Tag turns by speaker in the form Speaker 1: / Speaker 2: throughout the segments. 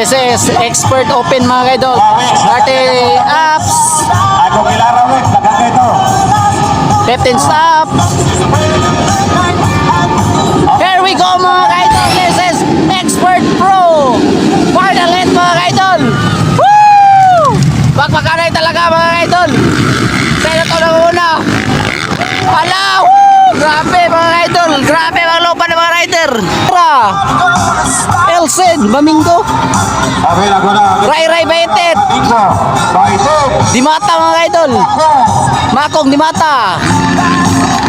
Speaker 1: This is Expert Open mga idol. Party ups.
Speaker 2: Ako kilarawit, nagkaka ito.
Speaker 1: 15 stop. Here we go mga idol. This is Expert Pro. Final hit mga idol. Woo! Bakbakanay talaga mga idol. Pero ito na una. Hala! Woo! Grabe mga idol. Grabe mga lupa ng mga rider. Elsen, Mamingo.
Speaker 2: Sabi na ko na.
Speaker 1: Ray Baitet.
Speaker 2: Ito, baitet.
Speaker 1: Dimata mga idol. Makong Dimata.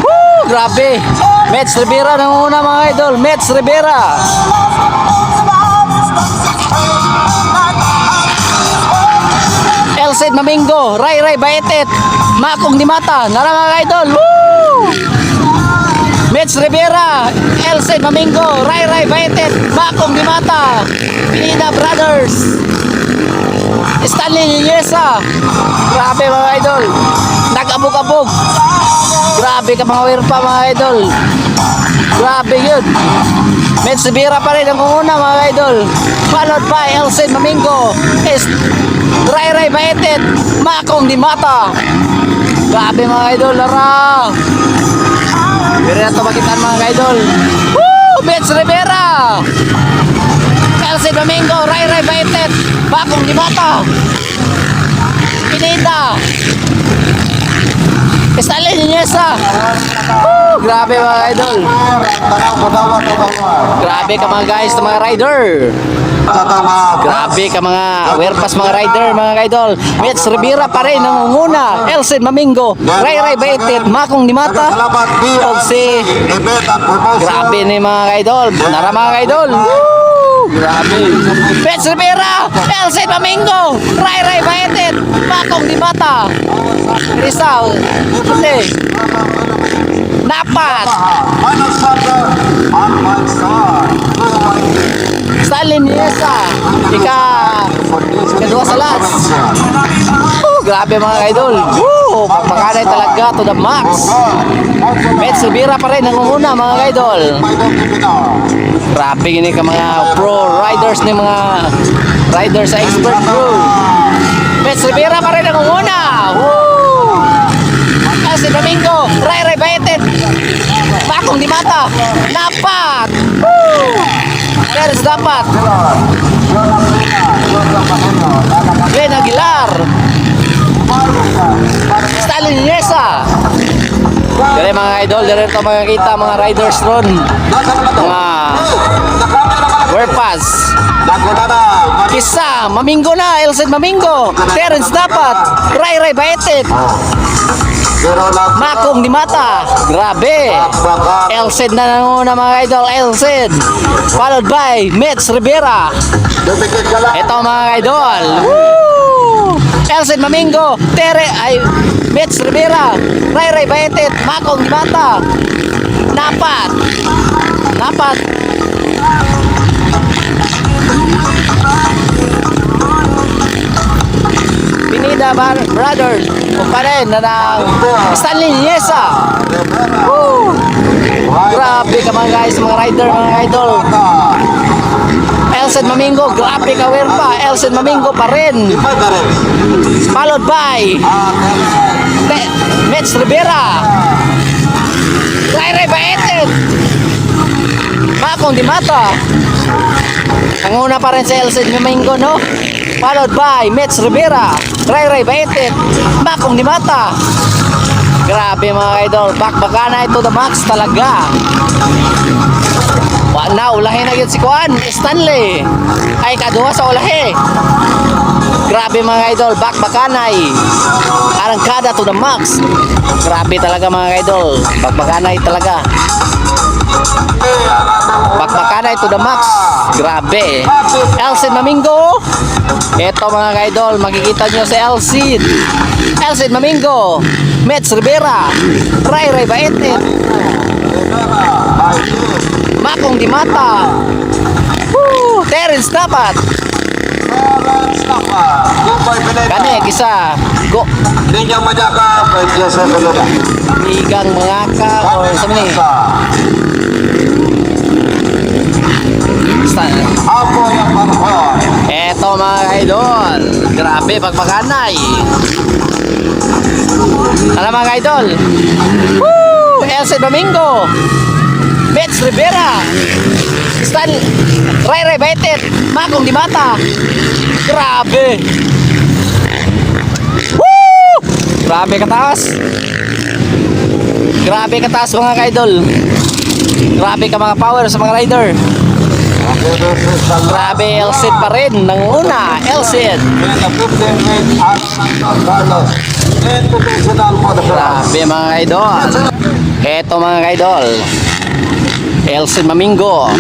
Speaker 1: Woo! Grabe. Mets Rivera nanguna mga idol. Mets Rivera. Elsen Mamingo. Ray Baitet. Makong Dimata. Nara mga idol. Woo! Mets Rivera, Elsen Mamingo, Ray Baitet, Makong Dimata, Pinida Brothers, Stanley Niñesa. Grabe mga idol. Nag-abog-abog. Grabe ka mga wirpa mga idol. Grabe yun. Mets Rivera pa rin ang una mga idol. Followed by Elsen Mamingo, Ray Baitet, Makong Dimata. Grabe mga idol. Lara. Pero na ito makitaan mga idol. Woo! Mets Rivera, Elsen Domingo, Ray Baitet, Makong Dimata, Pineda, Stanley Niñesa. Woo! Grabe mga idol. Grabe ka mga guys, mga rider. Grabe ka mga werpas mga rider mga idol. Mets Rivera pa rin ang una. Elsen Mamingo, Ray Baitet, Makong Dimata, si grabe ni mga idol. Nara mga idol. Woo! Grabe. Mets Rivera, Elsen Mamingo, Ray Baitet, Makong Dimata, Rizal, Napat, Stanley Niñesa, kedua sa last. Grabe mga idol. Pagpakanay talaga to the max. Mets Rivera pa rin ang una mga idol. Grabe gini ka mga pro riders ni mga riders sa Expert Pro. Mets Rivera pa rin ang una. Woo! Elsen Domingo, Ray Baitet, Makong Dimata, Napat. Woo! Teres dapat. Ben Aguilar, Stanley Niñesa. Dari mga idol, dari ito makikita mga riders ron. Mga Werpas. Kisa, Mamingo na, Elsen Mamingo, Terence dapat, Ray Baitet, Makong Dimata. Grabe. Elsen na nanguna mga idol. Elsen. Followed by Mets Rivera. Ito mga idol. Woo! Elsen Mamingo, Mets Rivera, Ray Baitet, Makong Dimata, Napat. Pineda Brothers. O pa rin na Stanley Niñesa. Woo! Grabe ka mga guys, mga rider, mga idol. Elsen Mamingo, grabe ka werpa. Elsen Mamingo pa rin. Followed by Mets Rivera, Ray Baitet, Makong Dimata. Ang una pa rin sa Elsen Mamingo, no? Followed by Mets Rivera, Ray Baitet, Makong Dimata. Grabe mga idol, bakbakanay to the max talaga. Na ulahin na yun si Kuan Stanley. Ay kaduha sa ulahi. Grabe mga idol, bakbakanay. Arangkada to the max. Grabe talaga mga idol, bakbakanay talaga. Bakbakanay to the max. Grabe. Elsen Mamingo. Ito mga idol, makikita nyo si Elsen Mamingo, Mets Rivera, Ray Baitet, Makong Dimata. Woo! Terence dapat. Kani kisa go.
Speaker 2: Ninyo majaka pwede sa kalula.
Speaker 1: Igang mangaka o sa mini.
Speaker 2: Ako yung panahon.
Speaker 1: idol. Grabe, pagpakanay. Ano mga idol? Woo! Elsie Domingo. Mets Rivera. Stan Ray Baitet. Makong Dimata. Grabe. Woo! Grabe kataas. Grabe kataas mga idol. Grabe ka mga power sa mga rider. Grabe, Elcid pa rin. Nanguna, Elcid. Grabe mga idol. Eto mga idol. Elcid Mamingo.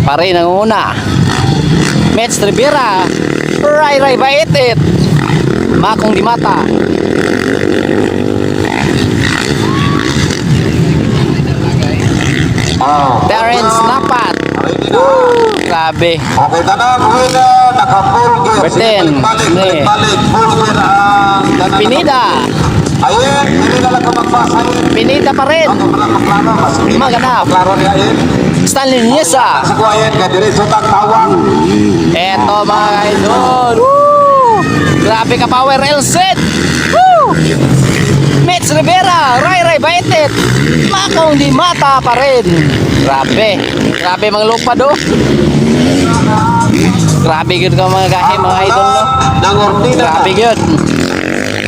Speaker 1: Pa rin nanguna. Mets Rivera. Ray Baitet. Makong Dimata. Terence Napat. Grabe.
Speaker 2: Okay, tanang wina, naka-full gear.
Speaker 1: Bertin,
Speaker 2: Balik, full gear ang ganang.
Speaker 1: Pinida.
Speaker 2: Ayun, hindi na lang ka magbasa yun.
Speaker 1: Pinida pa rin.
Speaker 2: Ako pala maklaro, mas hindi
Speaker 1: Maganap.
Speaker 2: maklaro niya yun.
Speaker 1: Stanley Niesa.
Speaker 2: Sa kuwayan, kaya diretso tang tawang.
Speaker 1: Eto mga idol. Woo! Grabe ka power, Elcid. Woo! Mets Rivera. Ray Baitet. Makong Dimata pa rin. Grabe. Grabe mga lupad oh. Grabe yun ka mga gahe mga idol no.
Speaker 2: Nangortina na.
Speaker 1: Grabe yun.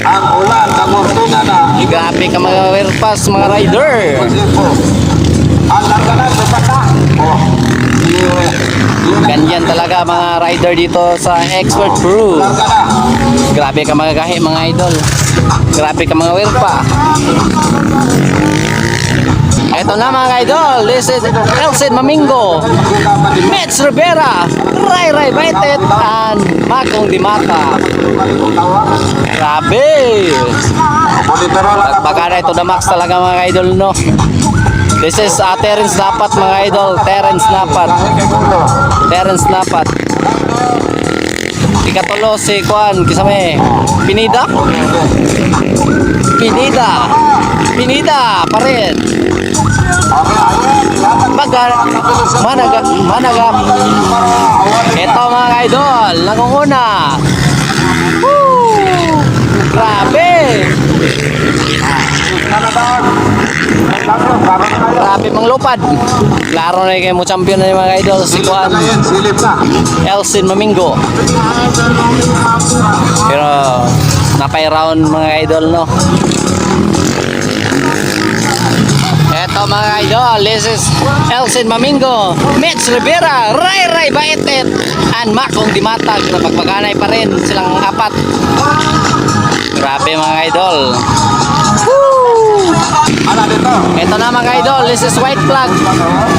Speaker 2: Ang ulan, nangortina na.
Speaker 1: Grabe ka mga werpas mga rider.
Speaker 2: Pagsipo. Ang larga sa bata. Oh.
Speaker 1: Ganyan talaga mga rider dito sa Expert Crew.
Speaker 2: Larga na.
Speaker 1: Grabe ka mga gahe mga idol. Grabe ka mga werpa. Eto na mga idol. This is Elcid Mamingo. Mets Rivera. Ray Baitet. And Makong Dimata. Grabe. Baka na ito na max talaga mga idol no. This is Terence Napat mga idol. Terence Napat. Ikatulo si Kwan kisame. Pinida pa rin. Managap. Ito mga idol, nangunguna. Woo! Grabe. Grabe mang lupad. Klaro na kayo mo champion na yung mga idol. Si Kwan
Speaker 2: Silip na.
Speaker 1: Elcid Mamingo. Pero napay round mga idol no. Eto mga idol, this is Elcid Mamingo, Mets Rivera, Ray Baitet, and Makong Dimata. Pagpaganay pa rin silang apat. Grabe mga idol. Woo!
Speaker 2: Ano dito?
Speaker 1: Ito na mga idol, this is White Flag.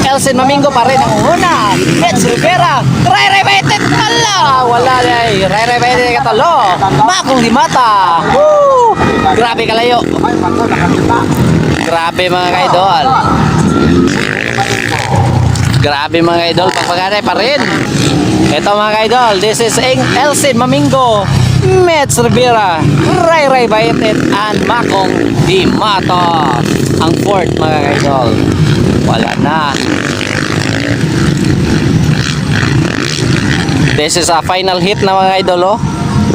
Speaker 1: Elcid Mamingo pa rin ang una. Mets Rivera, Ray Baitet. Ala, wala na eh. Ray Baitet katalo. Makong Dimata. Woo! Grabe kalayo.
Speaker 2: Ay, pagko nakakita.
Speaker 1: Grabe mga idol. Grabe mga idol, pagpaganay pa rin. Ito mga idol, this is Elcid Mamingo, Mets Rivera, Ray Baitet, and Makong Dimata. Ang fourth mga idol. Wala na. This is a final hit na mga idol oh.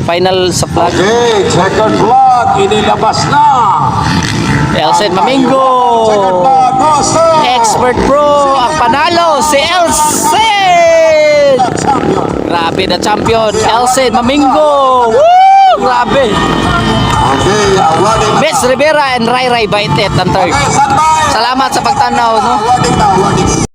Speaker 1: Final sa flag.
Speaker 2: Okay, second vlog, inilabas na.
Speaker 1: Elcid Mamingo.
Speaker 2: Second vlog, Master.
Speaker 1: Expert Pro ang panalo si Elcid.
Speaker 2: Champion.
Speaker 1: Grabe na champion Elcid Mamingo. Woo! Grabe.
Speaker 2: Okay, awarding na.
Speaker 1: Mets Rivera and Ray Baitet ang third.
Speaker 2: Okay, standby.
Speaker 1: Salamat sa pagtanaw no.
Speaker 2: Awarding na, awarding.